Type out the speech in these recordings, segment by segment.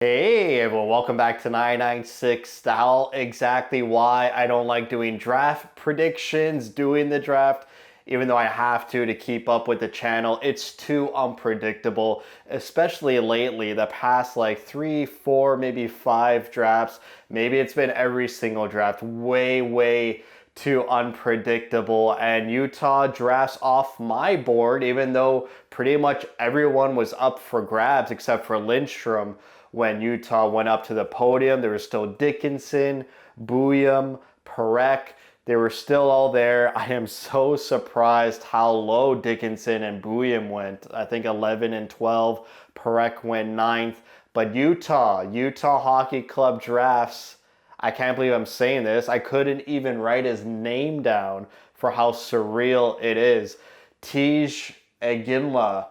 Hey, well, welcome back to 996 The Howl. Exactly why I don't like doing draft predictions, doing the draft, even though I have to keep up with the channel. It's too unpredictable, especially lately. The past like three, four, maybe five drafts, maybe it's been every single draft, way too unpredictable. And Utah drafts off my board, even though pretty much everyone was up for grabs except for Lindstrom. When Utah went up to the podium, there was still Dickinson, Buyam, Perek. They were still all there. I am so surprised how low Dickinson and Buyam went. I think 11 and 12. Perek went ninth. But Utah Hockey Club drafts. I can't believe I'm saying this. I couldn't even write his name down for how surreal it is. Tij Iginla.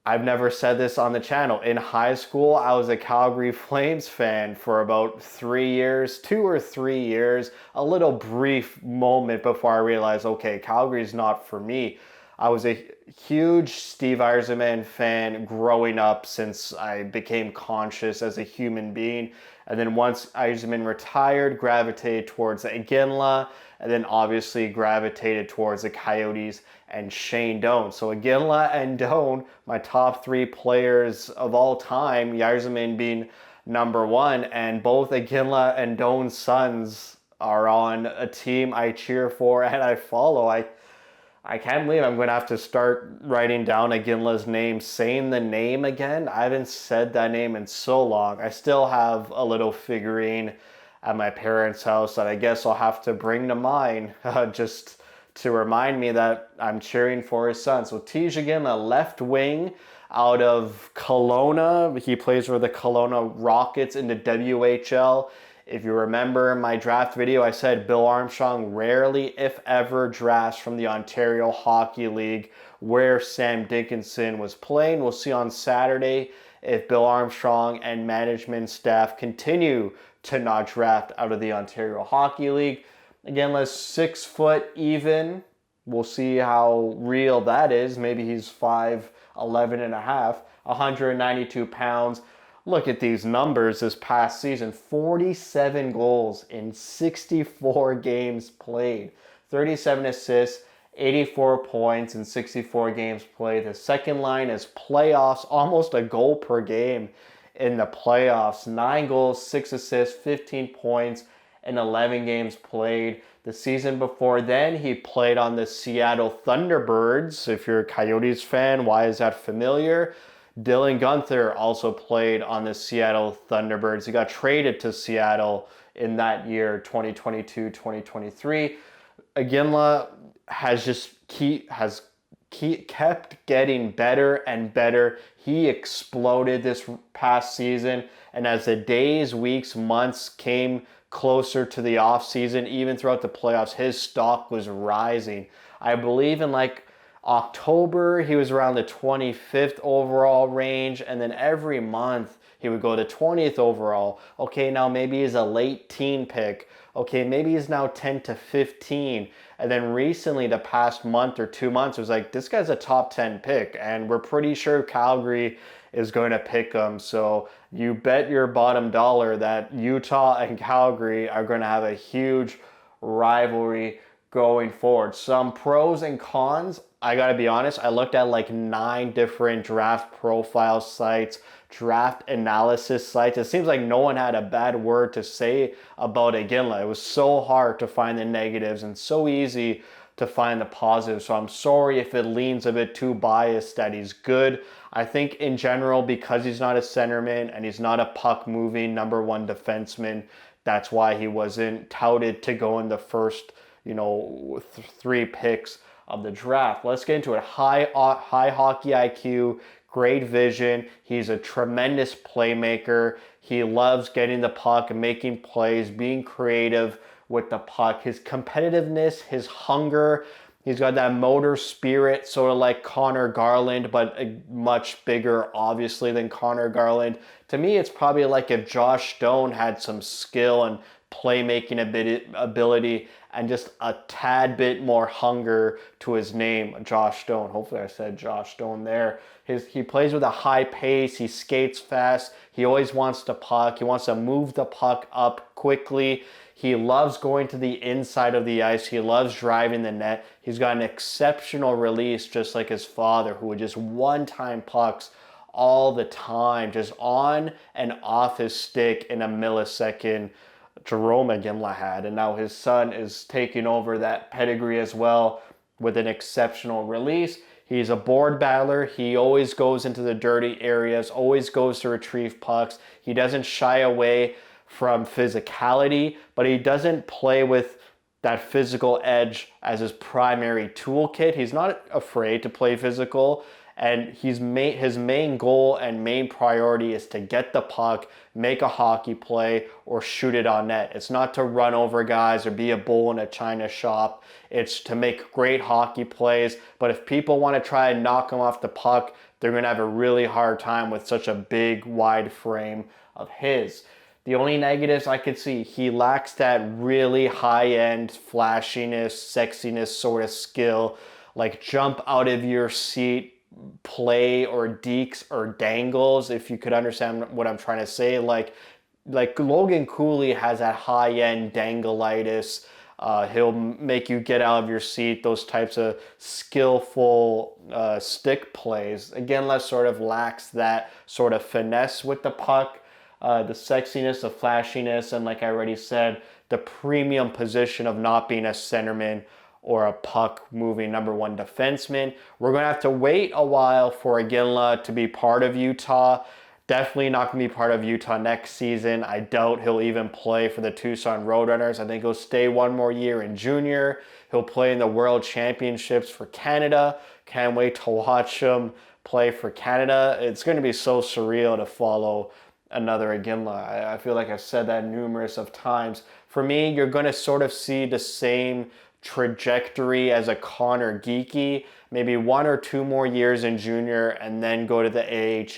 I've never said this on the channel. In high school, I was a Calgary Flames fan for about 3 years, 2 or 3 years, a little brief moment before I realized, okay, Calgary's not for me. I was a huge Steve Yzerman fan growing up since I became conscious as a human being. And then once Yzerman retired, gravitated towards Iginla, and then obviously gravitated towards the Coyotes and Shane Doan. So Iginla and Doan, my top three players of all time, Yzerman being number one, and both Iginla and Doan's sons are on a team I cheer for and I follow. I can't believe I'm going to have to start writing down Iginla's name, saying the name again. I haven't said that name in so long. I still have a little figurine at my parents' house that I guess I'll have to bring to mine just to remind me that I'm cheering for his son. So Tij Iginla, left wing out of Kelowna. He plays for the Kelowna Rockets in the WHL. If you remember my draft video, I said Bill Armstrong rarely, if ever, drafts from the Ontario Hockey League where Sam Dickinson was playing. We'll see on Saturday if Bill Armstrong and management staff continue to not draft out of the Ontario Hockey League. Again, let's 6 foot even. We'll see how real that is. Maybe he's 5'11 and a half, 192 pounds. Look at these numbers this past season. 47 goals in 64 games played. 37 assists, 84 points in 64 games played. The second line is playoffs, almost a goal per game in the playoffs. 9 goals, 6 assists, 15 points in 11 games played. The season before then, he played on the Seattle Thunderbirds. If you're a Coyotes fan, why is that familiar? Dylan Guenther also played on the Seattle Thunderbirds. He got traded to Seattle in that year, 2022-2023. Iginla has kept getting better and better. He exploded this past season, and as the days, weeks, months came closer to the offseason, even throughout the playoffs, his stock was rising. I believe in October, he was around the 25th overall range, and then every month he would go to 20th overall. Okay, now maybe he's a late teen pick. Okay, maybe he's now 10 to 15. And then recently, the past month or 2 months, it was like, this guy's a top 10 pick, and we're pretty sure Calgary is going to pick him. So you bet your bottom dollar that Utah and Calgary are going to have a huge rivalry going forward. Some pros and cons. I gotta be honest, I looked at like 9 different draft profile sites, draft analysis sites. It seems like no one had a bad word to say about Iginla. It was so hard to find the negatives and so easy to find the positives. So I'm sorry if it leans a bit too biased that he's good. I think in general, because he's not a centerman and he's not a puck moving number one defenseman, that's why he wasn't touted to go in the first, 3 picks of the draft. Let's get into it. High hockey IQ, great vision. He's a tremendous playmaker. He loves getting the puck and making plays, being creative with the puck. His competitiveness, his hunger, he's got that motor spirit, sort of like Connor Garland, but much bigger, obviously, than Connor Garland. To me, it's probably like if Josh Stone had some skill and playmaking ability, and just a tad bit more hunger to his name, Josh Stone. Hopefully I said Josh Stone there. He plays with a high pace. He skates fast. He always wants the puck. He wants to move the puck up quickly. He loves going to the inside of the ice. He loves driving the net. He's got an exceptional release, just like his father, who would just one-time pucks all the time, just on and off his stick in a millisecond. Jarome Iginla had, and now his son is taking over that pedigree as well with an exceptional release. He's a board battler. He always goes into the dirty areas, always goes to retrieve pucks. He doesn't shy away from physicality, but he doesn't play with that physical edge as his primary toolkit. He's not afraid to play physical, and his main goal and main priority is to get the puck, make a hockey play, or shoot it on net. It's not to run over guys or be a bull in a china shop. It's to make great hockey plays. But if people want to try and knock him off the puck, they're going to have a really hard time with such a big, wide frame of his. The only negatives I could see, he lacks that really high-end flashiness, sexiness sort of skill, like jump out of your seat play or dekes or dangles, if you could understand what I'm trying to say. Like Logan Cooley has that high-end dangleitis. He'll make you get out of your seat, those types of skillful stick plays. Iginla sort of lacks that sort of finesse with the puck, the sexiness, the flashiness, and like I already said, the premium position of not being a centerman or a puck-moving number one defenseman. We're going to have to wait a while for Iginla to be part of Utah. Definitely not going to be part of Utah next season. I doubt he'll even play for the Tucson Roadrunners. I think he'll stay one more year in junior. He'll play in the World Championships for Canada. Can't wait to watch him play for Canada. It's going to be so surreal to follow another Iginla. I feel like I've said that numerous of times. For me, you're going to sort of see the same trajectory as a Connor Geekie, maybe 1 or 2 more years in junior and then go to the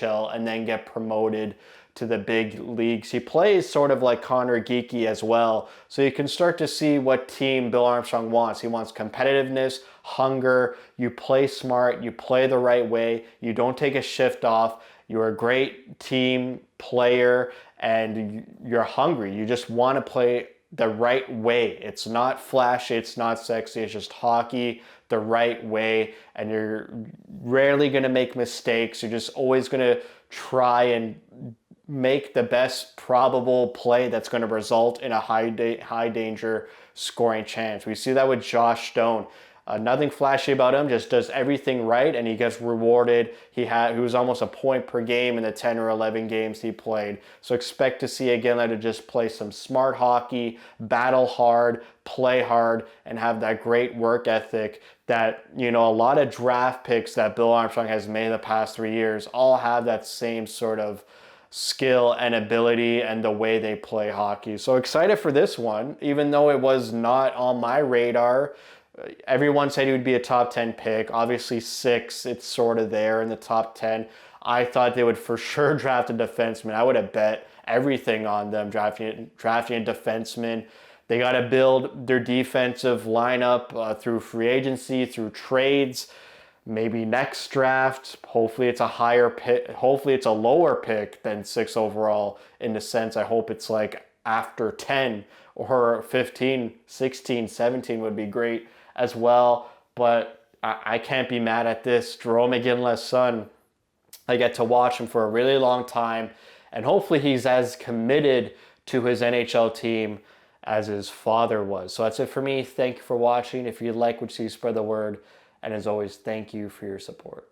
AHL and then get promoted to the big leagues. He plays sort of like Connor Geekie as well, so you can start to see what team Bill Armstrong wants. He wants competitiveness, hunger, you play smart, you play the right way, you don't take a shift off, you're a great team player, and you're hungry. You just want to play the right way. It's not flashy, it's not sexy, it's just hockey the right way, and you're rarely going to make mistakes. You're just always going to try and make the best probable play that's going to result in a high danger scoring chance. We see that with Josh Stone. Nothing flashy about him, just does everything right, and he gets rewarded. He was almost a point per game in the 10 or 11 games he played. So expect to see Iginla to just play some smart hockey, battle hard, play hard, and have that great work ethic that, a lot of draft picks that Bill Armstrong has made in the past 3 years all have that same sort of skill and ability and the way they play hockey. So excited for this one, even though it was not on my radar. Everyone said he would be a top 10 pick. Obviously 6, it's sort of there in the top 10. I thought they would for sure draft a defenseman. I would have bet everything on them drafting a defenseman. They got to build their defensive lineup through free agency, through trades. Maybe next draft, hopefully it's a higher pick. Hopefully it's a lower pick than 6 overall, in the sense I hope it's like after 10 or 15, 16, 17 would be great as well. But I can't be mad at this. Jarome Iginla's son, I get to watch him for a really long time, and hopefully he's as committed to his NHL team as his father was. So that's it for me. Thank you for watching. If you like what you see, spread the word. And as always, thank you for your support.